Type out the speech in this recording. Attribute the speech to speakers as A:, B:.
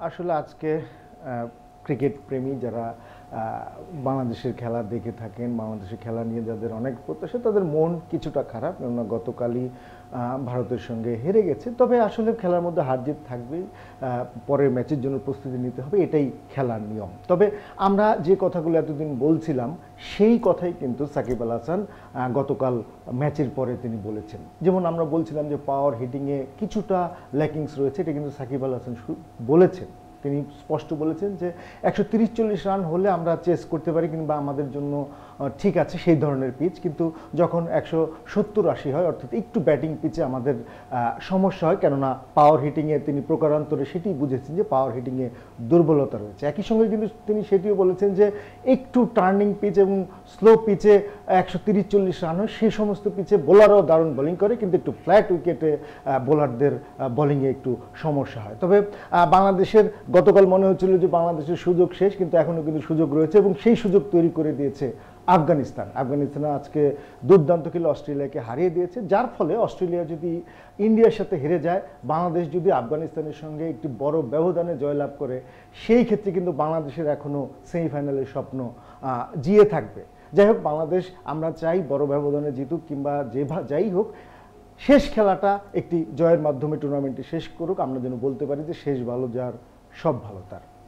A: আসলে আজকে ক্রিকেট প্রেমী যারা বাংলাদেশের খেলা দেখে থাকেন, বাংলাদেশের খেলা নিয়ে যাদের অনেক প্রত্যাশা, তাদের মন কিছুটা খারাপ। কেননা গতকালই ভারতের সঙ্গে হেরে গেছে। তবে আসলে খেলার মধ্যে হার জিত থাকবেই, পরের ম্যাচের জন্য প্রস্তুতি নিতে হবে, এটাই খেলার নিয়ম। তবে আমরা যে কথাগুলো এতদিন বলছিলাম সেই কথাই কিন্তু সাকিব আল হাসান গতকাল ম্যাচের পরে তিনি বলেছেন। যেমন আমরা বলছিলাম যে পাওয়ার হিটিংয়ে কিছুটা ল্যাকিংস রয়েছে, এটা কিন্তু সাকিব আল হাসান বলেছেন। তিনি স্পষ্ট বলেছেন যে 130-40 রান হলে আমরা চেস করতে পারি, কিংবা আমাদের জন্য ঠিক আছে সেই ধরনের পিচ। কিন্তু যখন 170-80 হয়, অর্থাৎ একটু ব্যাটিং পিচে আমাদের সমস্যা হয়, কেননা পাওয়ার হিটিংয়ে তিনি প্রকারান্তরে সেটি বুঝেছেন যে পাওয়ার হিটিংয়ে দুর্বলতা রয়েছে। একই সঙ্গে কিন্তু তিনি সেটিও বলেছেন যে একটু টার্নিং পিচ এবং স্লো পিচে 130-40 রান হয়, সেই সমস্ত পিচে বোলারও দারুণ বোলিং করে, কিন্তু একটু ফ্ল্যাট উইকেটে বোলারদের বোলিংয়ে একটু সমস্যা হয়। তবে বাংলাদেশের গতকাল মনে হচ্ছিল যে বাংলাদেশের সুযোগ শেষ, কিন্তু এখনও কিন্তু সুযোগ রয়েছে এবং সেই সুযোগ তৈরি করে দিয়েছে আফগানিস্তান। আজকে দুর্দান্ত খেলে অস্ট্রেলিয়াকে হারিয়ে দিয়েছে, যার ফলে অস্ট্রেলিয়া যদি ইন্ডিয়ার সাথে হেরে যায়, বাংলাদেশ যদি আফগানিস্তানের সঙ্গে একটি বড় ব্যবধানে জয়লাভ করে, সেই ক্ষেত্রে কিন্তু বাংলাদেশের এখনও সেমিফাইনালের স্বপ্ন জিয়ে থাকবে। যাই হোক, বাংলাদেশ আমরা চাই বড় ব্যবধানে জিতুক, কিংবা যাই হোক, শেষ খেলাটা একটি জয়ের মাধ্যমে টুর্নামেন্টটি শেষ করুক। আমরা যেন বলতে পারি যে শেষ ভালো যার, সব ভালো তার।